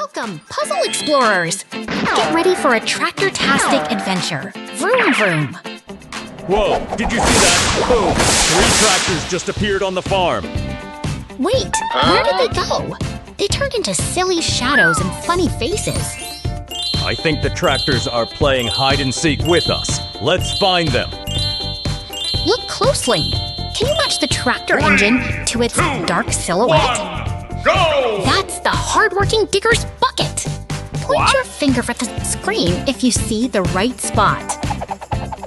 Welcome, puzzle explorers! Get ready for a tractor-tastic adventure. Vroom vroom! Whoa, did you see that? Boom! 3 tractors just appeared on the farm. Wait, where did they go? They turned into silly shadows and funny faces. I think the tractors are playing hide-and-seek with us. Let's find them. Look closely. Can you match the tractor engine to its dark silhouette? Go! That's the hard-working digger's bucket. Point your finger at the screen if you see the right spot.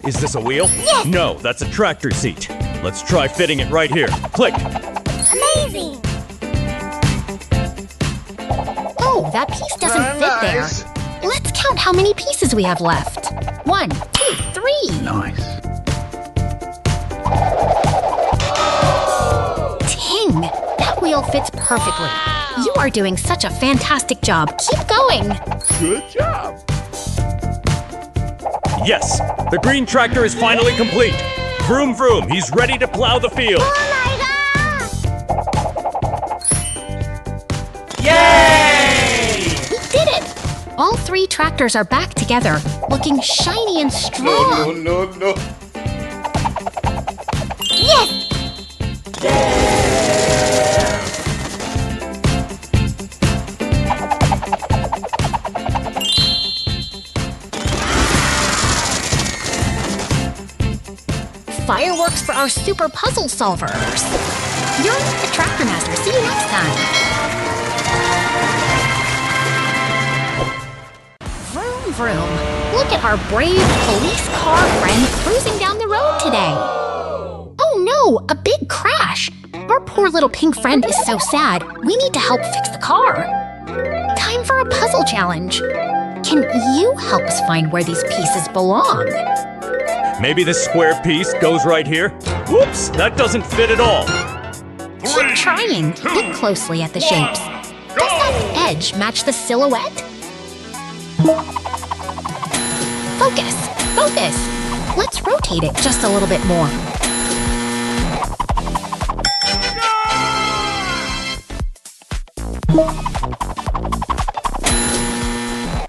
Is this a wheel? Yes! No, that's a tractor seat. Let's try fitting it right here. Click! Amazing! Oh, that piece doesn't fit there. Let's count how many pieces we have left. 1, 2, 3. Nice. Ting! That wheel fits perfectly. You are doing such a fantastic job. Keep going! Good job. Yes, the green tractor is finally complete. Vroom vroom, he's ready to plow the field. Yay! We did it! All 3 tractors are back together, looking shiny and strong. No. Yes! Fireworks for our super puzzle solvers. You're the Tractor Master. See you next time. Vroom vroom. Look at our brave police car friend cruising down the road today. Oh no, a big crash. Our poor little pink friend is so sad. We need to help fix the car. Time for a puzzle challenge. Can you help us find where these pieces belong? Maybe this square piece goes right here? Whoops, that doesn't fit at all. Keep trying. Look closely at the shapes. Does that edge match the silhouette? Focus! Let's rotate it just a little bit more.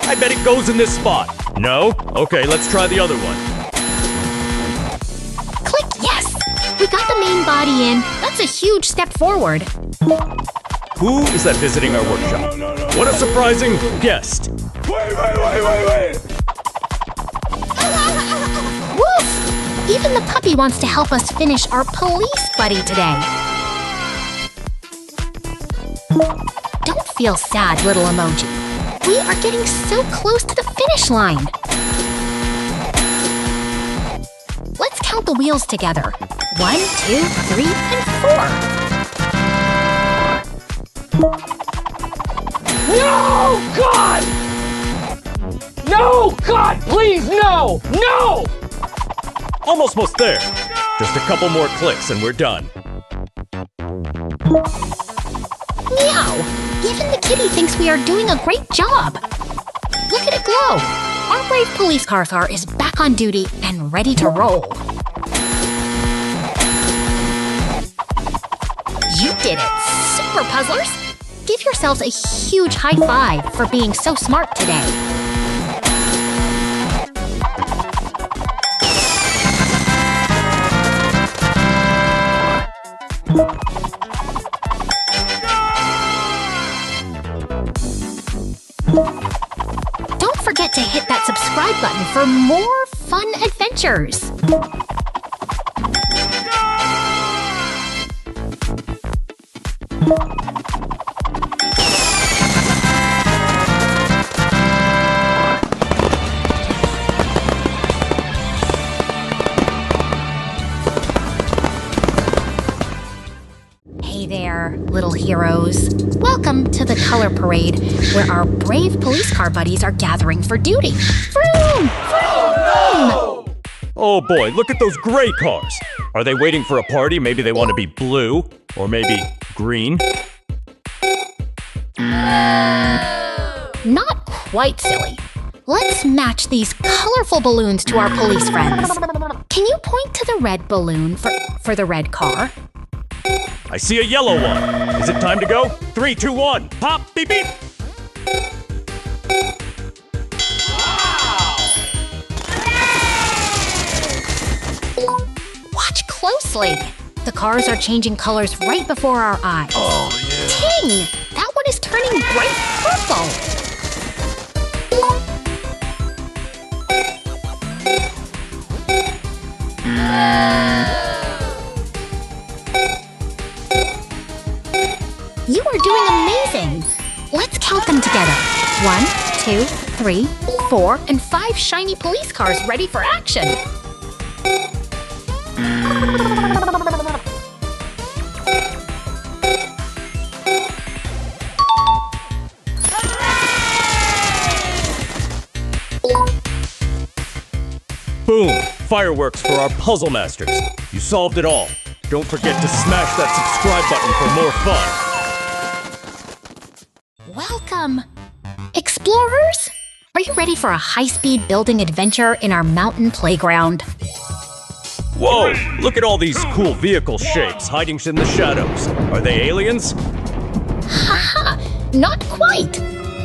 I bet it goes in this spot. No? Okay, let's try the other one. Click yes! We got the main body in. That's a huge step forward. Who is that visiting our workshop? What a surprising guest. Wait. Woof! Even the puppy wants to help us finish our police buddy today. Don't feel sad, little emoji. We are getting so close to the finish line. Let's count the wheels together. 1, 2, 3, and 4. No, God! No, God, please, no! No! Almost there. Just a couple more clicks and we're done. Meow! Even the kitty thinks we are doing a great job. Look at it glow. Our brave police car is back on duty and ready to roll. You did it, super puzzlers! Give yourselves a huge high five for being so smart today. Don't forget to hit that subscribe button for more fun adventures. Hey there, little heroes. Welcome to the color parade, where our brave police car buddies are gathering for duty. Vroom! Vroom! Oh boy, look at those gray cars. Are they waiting for a party? Maybe they want to be blue, or maybe green. Not quite silly. Let's match these colorful balloons to our police friends. Can you point to the red balloon for the red car? I see a yellow one. Is it time to go? 3, 2, 1. Pop, beep, beep. Precisely! The cars are changing colors right before our eyes. Oh, yeah. Ting! That one is turning bright purple! You are doing amazing! Let's count them together. 1, 2, 3, 4, and 5 shiny police cars ready for action! Boom! Fireworks for our puzzle masters. You solved it all. Don't forget to smash that subscribe button for more fun. Welcome! Explorers? Are you ready for a high-speed building adventure in our mountain playground? Whoa! Look at all these cool vehicle shapes hiding in the shadows. Are they aliens? Haha! Not quite!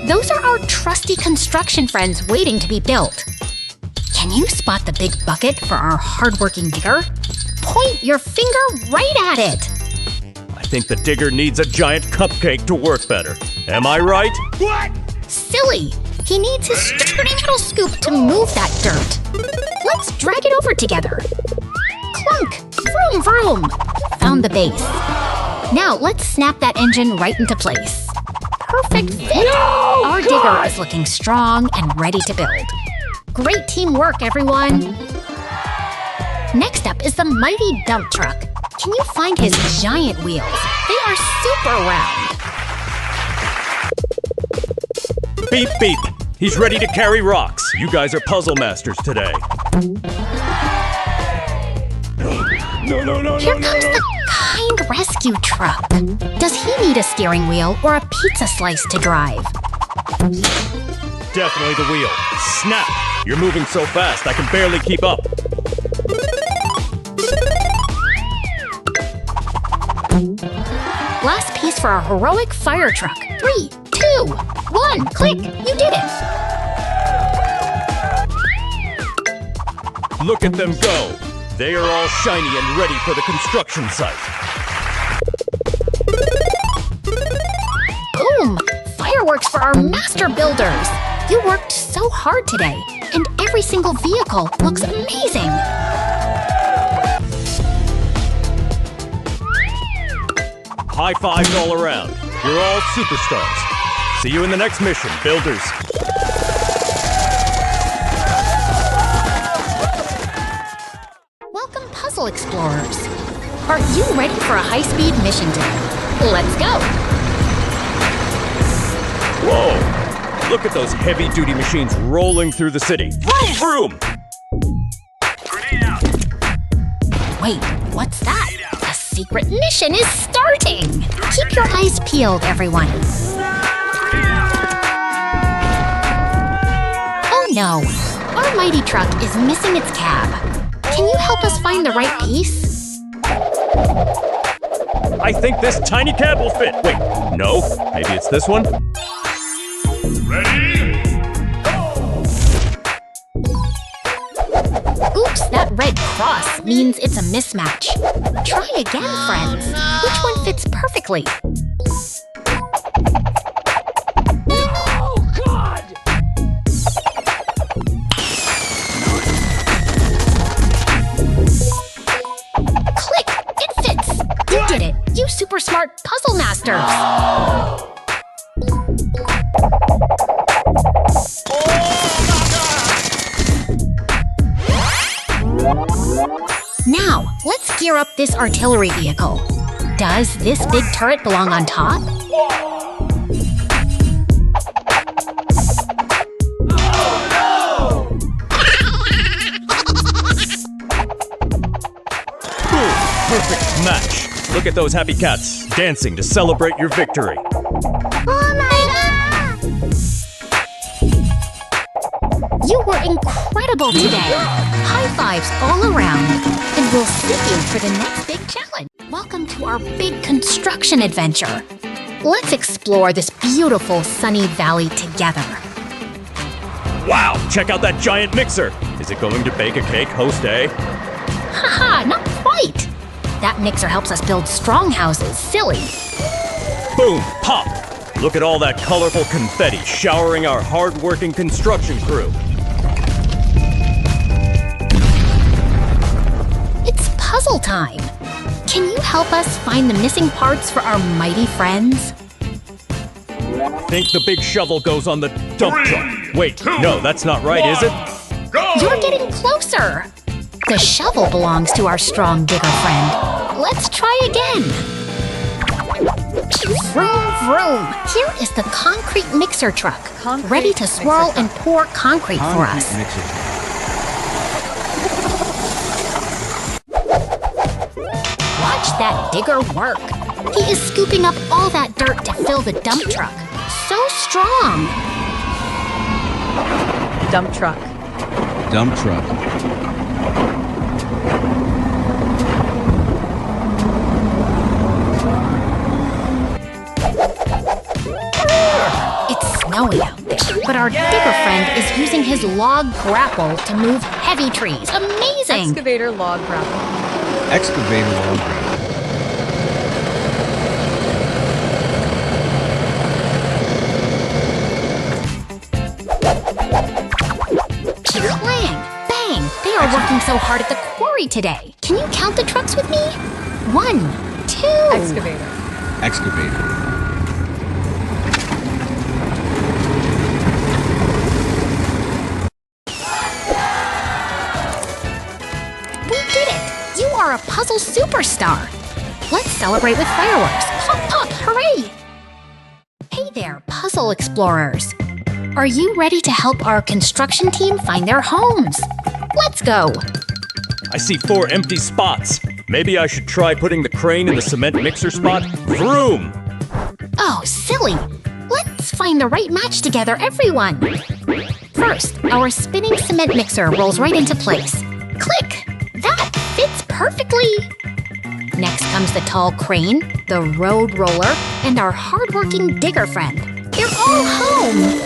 Those are our trusty construction friends waiting to be built. Can you spot the big bucket for our hardworking digger? Point your finger right at it! I think the digger needs a giant cupcake to work better. Am I right? What? Silly! He needs his sturdy metal scoop to move that dirt. Let's drag it over together. Clunk! Vroom vroom! Found the base. Now let's snap that engine right into place. Perfect fit! No! Our God! digger is looking strong and ready to build. Great teamwork, everyone! Next up is the mighty dump truck. Can you find his giant wheels? They are super round. Beep beep! He's ready to carry rocks. You guys are puzzle masters today. No, no, no, Here no, comes no, the kind rescue truck. Does he need a steering wheel or a pizza slice to drive? Definitely the wheel. Snap! You're moving so fast, I can barely keep up. Last piece for our heroic fire truck. 3, 2, 1, click! You did it! Look at them go! They are all shiny and ready for the construction site. Boom! Fireworks for our master builders! You worked so hard today, and every single vehicle looks amazing! High fives all around. You're all superstars. See you in the next mission, builders. Welcome, puzzle explorers! Are you ready for a high-speed mission today? Let's go! Whoa! Look at those heavy-duty machines rolling through the city. Vroom, vroom! Wait, what's that? A secret mission is starting! Keep your eyes peeled, everyone. Oh no! Our mighty truck is missing its cab. Can you help us find the right piece? I think this tiny cab will fit. Wait, no? Maybe it's this one? Ready? Oops, that red cross means it's a mismatch. Try again, friends. Which one fits perfectly? Oh, God! Click! It fits! You did it! You super smart puzzle masters! Now, let's gear up this artillery vehicle. Does this big turret belong on top? Boom! Perfect match. Look at those happy cats dancing to celebrate your victory. Oh my god! You were incredible today! High fives all around, and we'll see you for the next big challenge. Welcome to our big construction adventure. Let's explore this beautiful sunny valley together. Wow! Check out that giant mixer. Is it going to bake a cake, host A? Haha, not quite! That mixer helps us build strong houses, silly. Boom! Pop! Look at all that colorful confetti showering our hard-working construction crew. It's puzzle time. Can you help us find the missing parts for our mighty friends? Think the big shovel goes on the dump truck. Wait, no, that's not right, is it? You're getting closer. The shovel belongs to our strong digger friend. Let's try again. Vroom, vroom. Here is the concrete mixer truck, ready to swirl and pour concrete for us. Watch that digger work. He is scooping up all that dirt to fill the dump truck. So strong. Dump truck. Dump truck. It's snowy out there, but our digger friend is using his log grapple to move heavy trees. Amazing! Excavator log grapple. Excavator log grapple. Clang! Bang! They are working so hard at the quarry today. Can you count the trucks with me? 1, 2. Excavator. Excavator. We did it! You are a puzzle superstar. Let's celebrate with fireworks. Pop, pop, hooray! Hey there, puzzle explorers. Are you ready to help our construction team find their homes? Let's go! I see 4 empty spots. Maybe I should try putting the crane in the cement mixer spot. Vroom! Oh, silly! Let's find the right match together, everyone! First, our spinning cement mixer rolls right into place. Click! That fits perfectly! Next comes the tall crane, the road roller, and our hardworking digger friend. They're all home!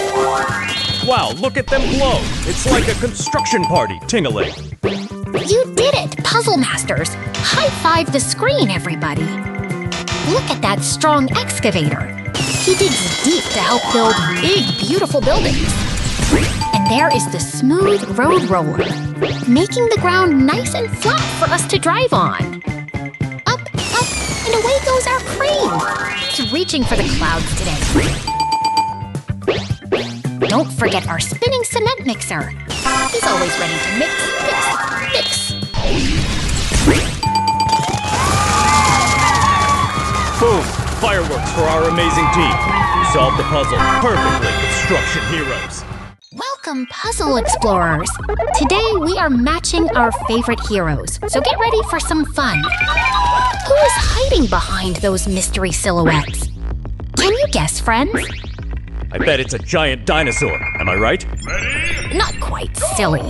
Wow, look at them glow! It's like a construction party, ting-a-ling. You did it, Puzzle Masters! High-five the screen, everybody! Look at that strong excavator. He digs deep to help build big, beautiful buildings. And there is the smooth road roller, making the ground nice and flat for us to drive on. Up, up, and away goes our crane! It's reaching for the clouds today. Don't forget our spinning cement mixer. He's always ready to mix, fix, fix. Boom! Fireworks for our amazing team. You solved the puzzle perfectly, construction heroes. Welcome, puzzle explorers. Today we are matching our favorite heroes, so get ready for some fun. Who is hiding behind those mystery silhouettes? Can you guess, friends? I bet it's a giant dinosaur, am I right? Not quite, silly.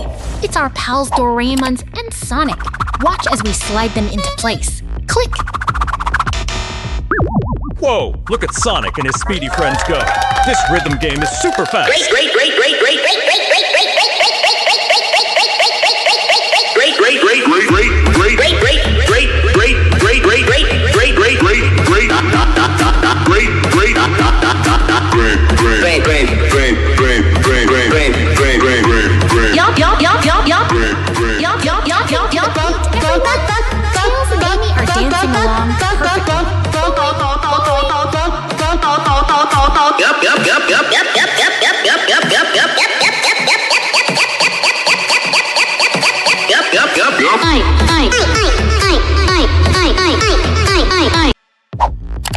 It's our pals Doraemons and Sonic. Watch as we slide them into place. Click! Whoa, look at Sonic and his speedy friends go. This rhythm game is super fast. Tails and Amy are dancing along perfectly.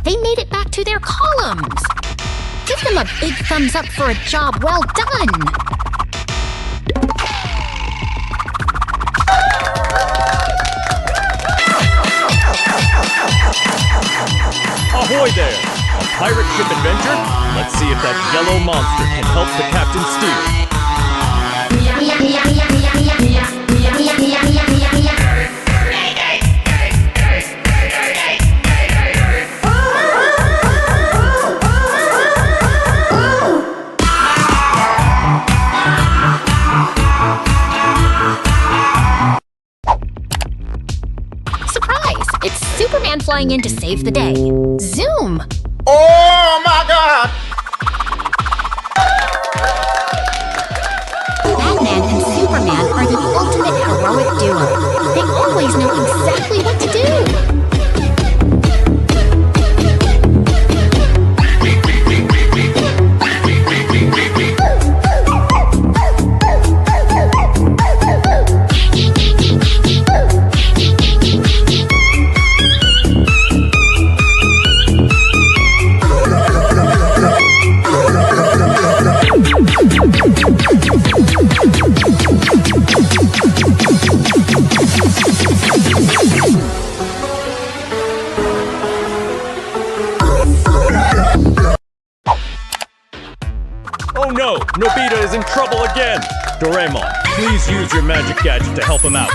They made it back to their columns. Give them a big thumbs up for a job well done. Ahoy there! A pirate ship adventure? Let's see if that yellow monster can help the captain steer. It's flying in to save the day. Zoom! Oh my God! Batman and Superman are the ultimate heroic duo. They always know exactly what to do. Oh no! Nobita is in trouble again! Doraemon, please use your magic gadget to help him out.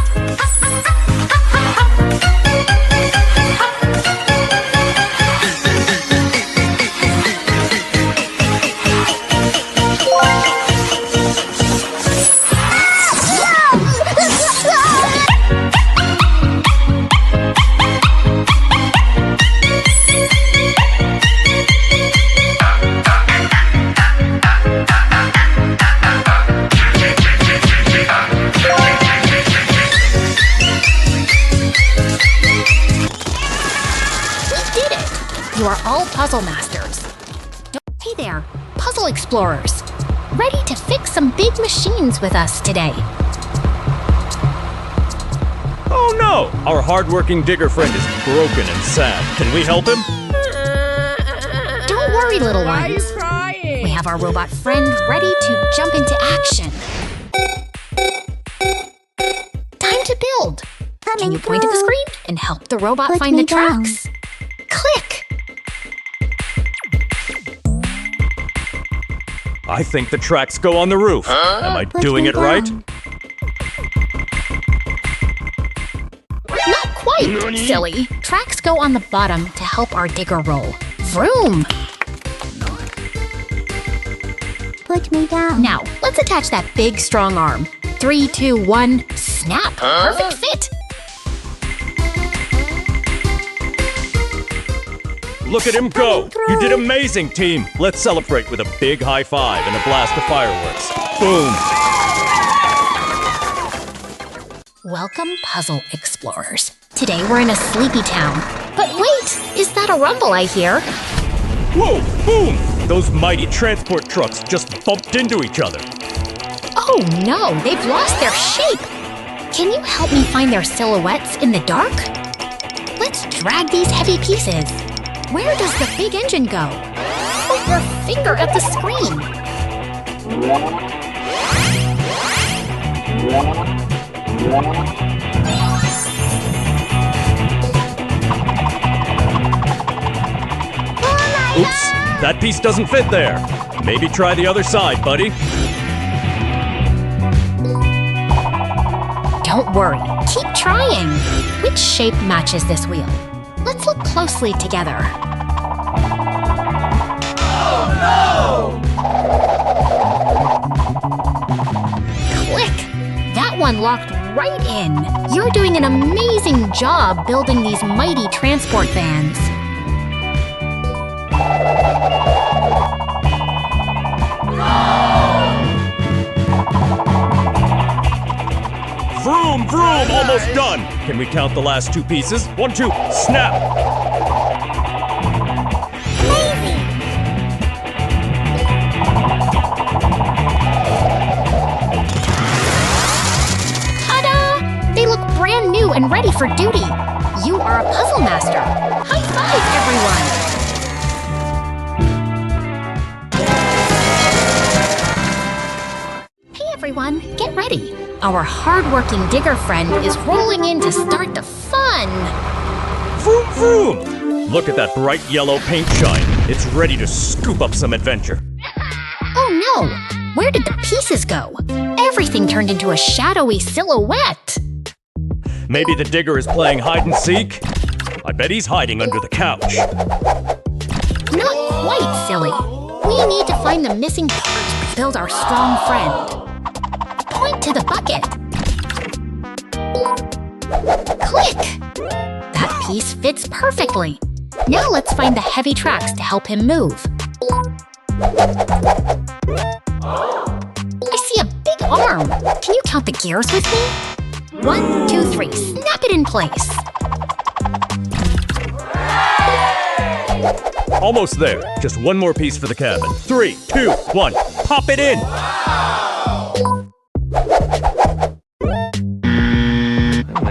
You are all puzzle masters. Hey there, puzzle explorers. Ready to fix some big machines with us today. Oh no! Our hardworking digger friend is broken and sad. Can we help him? Don't worry, little Why are you ones. crying? We have our robot friend ready to jump into action. Time to build. Can you point at the screen and help the robot find the tracks? Click! I think the tracks go on the roof. Am I doing it right? Not quite, silly. Tracks go on the bottom to help our digger roll. Vroom! Put me down. Now, let's attach that big, strong arm. 3, 2, 1, snap! Perfect fit! Look at him go! You did amazing, team! Let's celebrate with a big high five and a blast of fireworks. Boom! Welcome, puzzle explorers. Today we're in a sleepy town. But wait! Is that a rumble I hear? Whoa! Boom! Those mighty transport trucks just bumped into each other. Oh no! They've lost their shape! Can you help me find their silhouettes in the dark? Let's drag these heavy pieces. Where does the big engine go? Point your finger at the screen. Oops! That piece doesn't fit there. Maybe try the other side, buddy. Don't worry. Keep trying. Which shape matches this wheel? Let's look closely together. Click! That one locked right in. You're doing an amazing job building these mighty transport vans. Vroom, vroom, almost done. Can we count the last two pieces? 1, 2, snap! Ta-da! They look brand new and ready for duty. You are a puzzle master. High five, everyone! Hey, everyone, get ready. Our hard-working digger friend is rolling in to start the fun. Vroom, vroom! Look at that bright yellow paint shine. It's ready to scoop up some adventure. Oh no! Where did the pieces go? Everything turned into a shadowy silhouette. Maybe the digger is playing hide and seek? I bet he's hiding under the couch. Not quite, silly. We need to find the missing parts to build our strong friend. Point to the bucket. Click! That piece fits perfectly. Now let's find the heavy tracks to help him move. I see a big arm. Can you count the gears with me? 1, 2, 3. Snap it in place. Almost there. Just one more piece for the cabin. 3, 2, 1. Pop it in!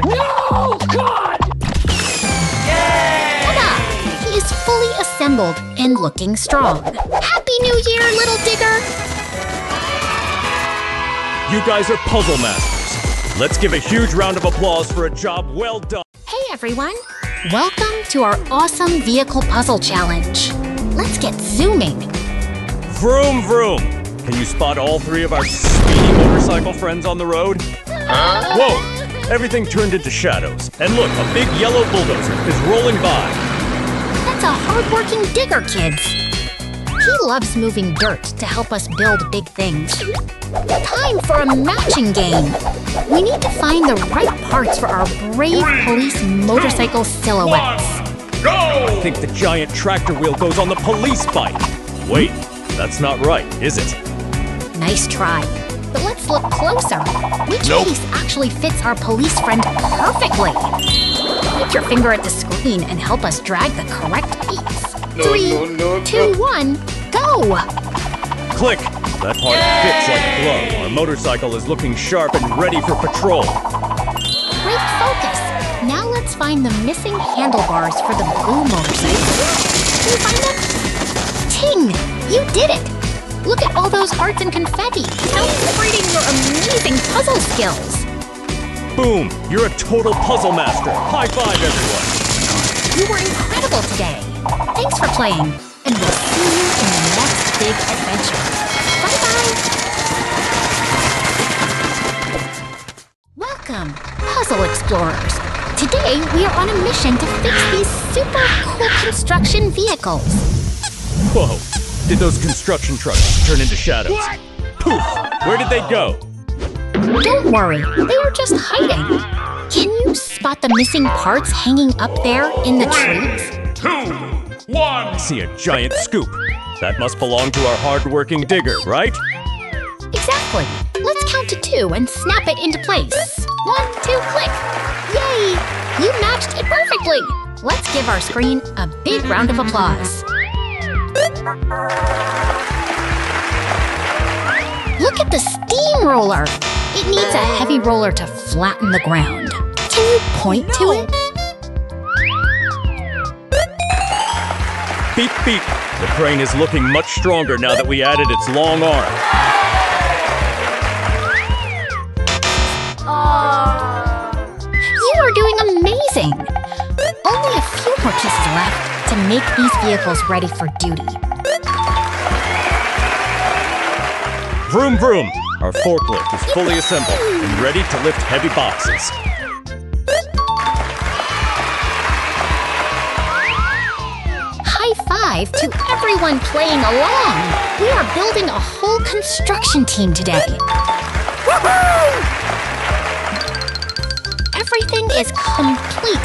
No! God! Ta-da! He is fully assembled and looking strong. Happy New Year, little digger! You guys are puzzle masters. Let's give a huge round of applause for a job well done. Hey everyone! Welcome to our awesome vehicle puzzle challenge. Let's get zooming. Vroom, vroom. Can you spot all 3 of our speedy motorcycle friends on the road? Whoa! Everything turned into shadows. And look, a big yellow bulldozer is rolling by. That's a hard-working digger, kids. He loves moving dirt to help us build big things. Time for a matching game. We need to find the right parts for our brave police motorcycle silhouettes. I think the giant tractor wheel goes on the police bike. Wait, that's not right, is it? Nice try. But let's look closer. Which piece actually fits our police friend perfectly? Point your finger at the screen and help us drag the correct piece. 3, 2, 1, go! Click! That part fits like a glove. Our motorcycle is looking sharp and ready for patrol. Great focus. Now let's find the missing handlebars for the blue motorcycle. Can you find them? Ting! You did it! Look at all those hearts and confetti, celebrating your amazing puzzle skills. Boom! You're a total puzzle master. High five, everyone. You were incredible today. Thanks for playing, and we'll see you in the next big adventure. Bye-bye! Welcome, Puzzle Explorers. Today, we are on a mission to fix these super cool construction vehicles. Whoa! Did those construction trucks turn into shadows? What? Poof! Where did they go? Don't worry, they are just hiding. Can you spot the missing parts hanging up there in the trees? 2, 1. I see a giant scoop. That must belong to our hard-working digger, right? Exactly. Let's count to 2 and snap it into place. 1, 2, click. Yay! You matched it perfectly. Let's give our screen a big round of applause. Look at the steamroller. It needs a heavy roller to flatten the ground. Can you point to it? Beep, beep. The crane is looking much stronger now that we added its long arm. You are doing amazing. Only a few more pieces left to make these vehicles ready for duty. Vroom, vroom. Our forklift is fully assembled and ready to lift heavy boxes. High five to everyone playing along. We are building a whole construction team today. Woohoo! Everything is complete.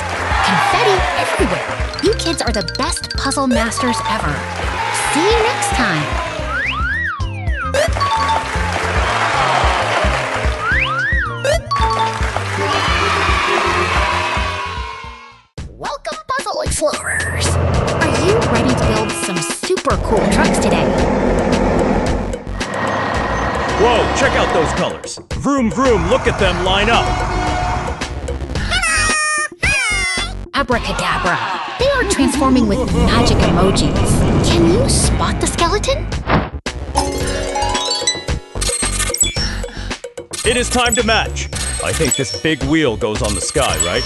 Confetti everywhere. You kids are the best puzzle masters ever. See you next time. Welcome, Puzzle Explorers! Are you ready to build some super cool trucks today? Whoa, check out those colors. Vroom, vroom, look at them line up. Abracadabra! They are transforming with magic emojis. Can you spot the skeleton? It is time to match. I think this big wheel goes on the sky, right?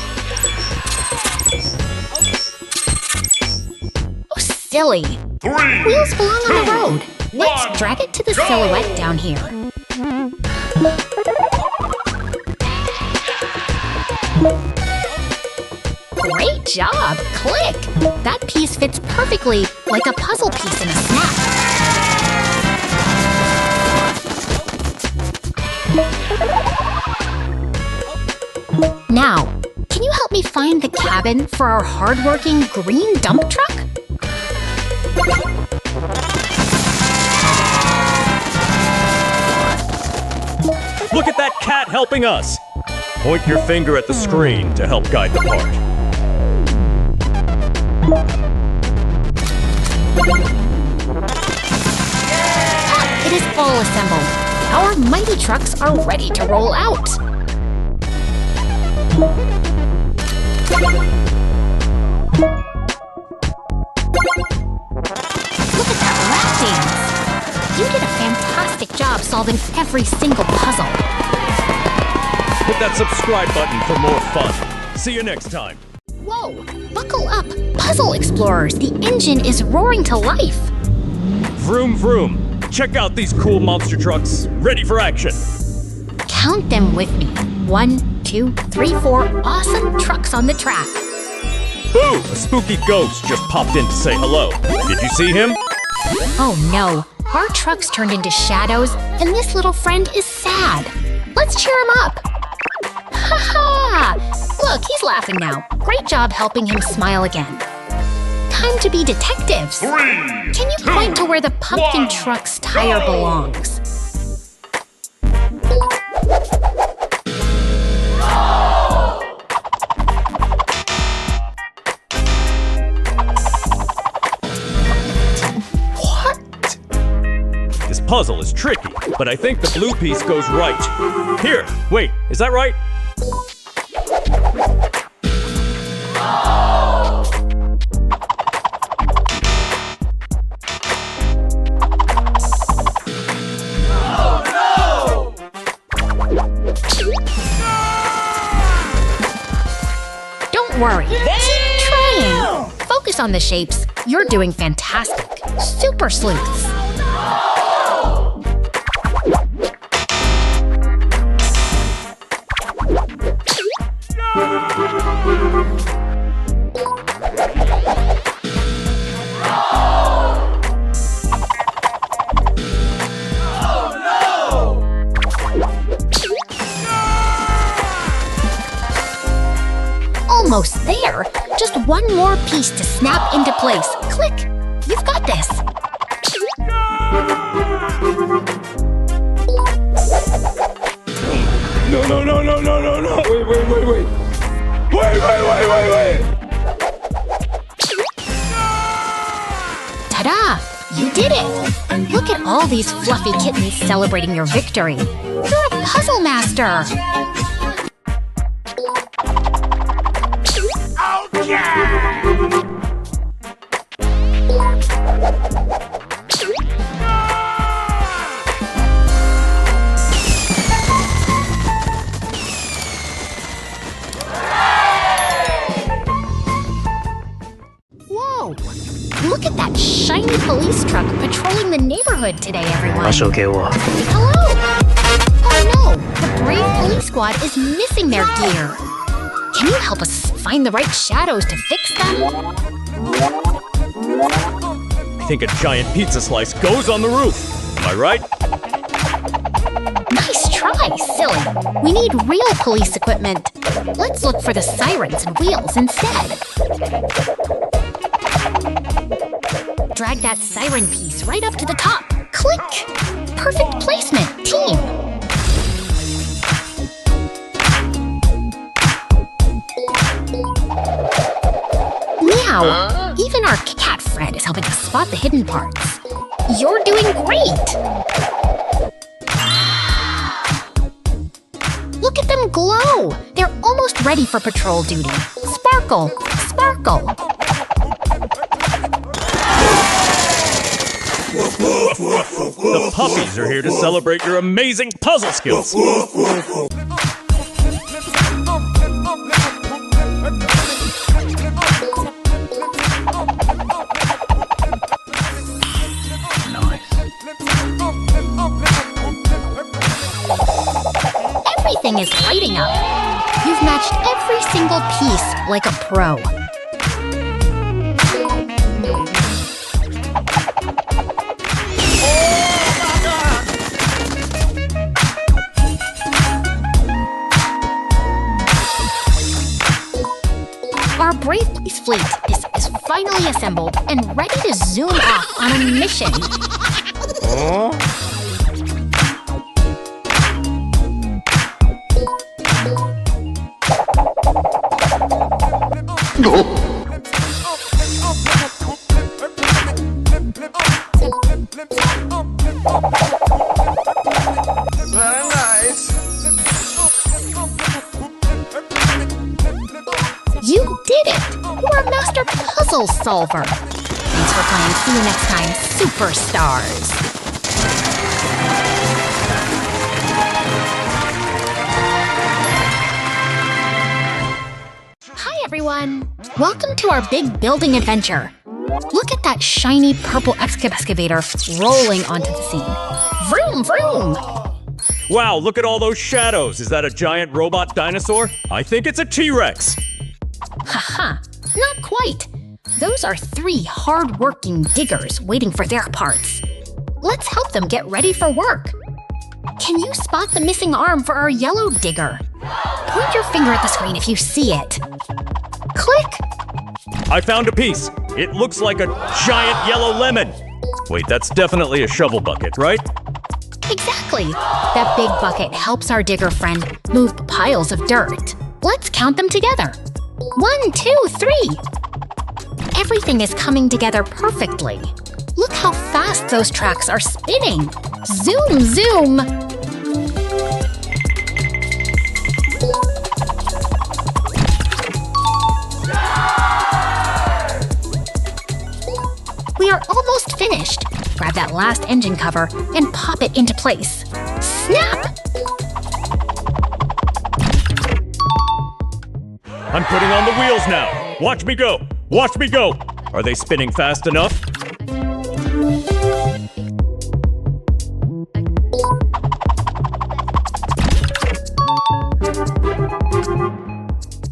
Oh, silly. 3, Wheels belong on the road. 1, Let's drag it to the silhouette down here. Great job! Click! That piece fits perfectly like a puzzle piece in a snap. Now, can you help me find the cabin for our hardworking green dump truck? Look at that cat helping us! Point your finger at the screen to help guide the part. Ah, it is all assembled. Our mighty trucks are ready to roll out. Look at that rap dance! You did a fantastic job solving every single puzzle. Hit that subscribe button for more fun. See you next time. Whoa! Buckle up! Puzzle Explorers, the engine is roaring to life! Vroom vroom. Check out these cool monster trucks, ready for action. Count them with me. 1, 2, 3, 4 awesome trucks on the track. Boo! A spooky ghost just popped in to say hello. Did you see him? Oh no, our trucks turned into shadows, and this little friend is sad. Let's cheer him up. Ha ha! Look, he's laughing now. Great job helping him smile again. Time to be detectives. Can you point to where the pumpkin truck's tire belongs? This puzzle is tricky, but I think the blue piece goes right. Here, wait, is that right? Don't worry, keep trying. Focus on the shapes. You're doing fantastic. Super sleuths. Almost there. Just one more piece to snap into place. Click. You've got this. No. Wait. Wait. Ta-da! You did it! Look at all these fluffy kittens celebrating your victory. You're a puzzle master! Whoa! Look at that shiny police truck patrolling the neighborhood today, everyone. Hello! Oh no! The brave police squad is missing their gear. Can you help us find the right shadows to fix them? I think a giant pizza slice goes on the roof. Am I right? Nice try, silly. We need real police equipment. Let's look for the sirens and wheels instead. Drag that siren piece right up to the top. Click! Perfect placement, team. Meow! Even our cat friend is helping us spot the hidden parts. You're doing great! Look at them glow! They're almost ready for patrol duty. Sparkle! Sparkle! The puppies are here to celebrate your amazing puzzle skills. Everything is lighting up. You've matched every single piece like a pro. Our police fleet is finally assembled and ready to zoom off on a mission. Very nice. You did it! You are a master puzzle solver. Thanks for playing. See you next time, superstars. Hi, everyone. Welcome to our big building adventure. Look at that shiny purple excavator rolling onto the scene. Vroom, vroom! Wow, look at all those shadows. Is that a giant robot dinosaur? I think it's a T-Rex. Haha, not quite. Those are 3 hard-working diggers waiting for their parts. Let's help them get ready for work. Can you spot the missing arm for our yellow digger? Point your finger at the screen if you see it. Click! I found a piece. It looks like a giant yellow lemon. Wait, that's definitely a shovel bucket, right? Exactly! That big bucket helps our digger friend move piles of dirt. Let's count them together. 1, 2, 3. Everything is coming together perfectly. Look how fast those tracks are spinning. Zoom, zoom! We are almost finished. Grab that last engine cover and pop it into place. Snap! I'm putting on the wheels now. Watch me go. Watch me go. Are they spinning fast enough?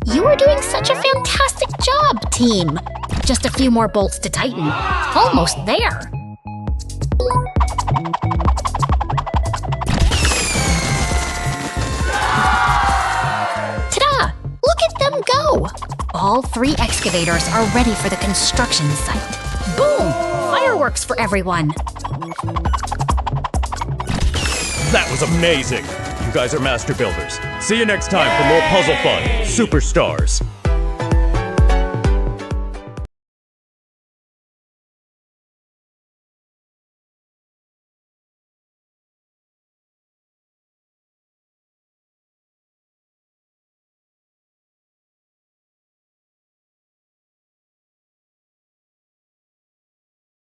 You are doing such a fantastic job, team. Just a few more bolts to tighten. Almost there. Ta-da! Look at them go! All 3 excavators are ready for the construction site. Boom! Fireworks for everyone. That was amazing. You guys are master builders. See you next time for more puzzle fun. Superstars.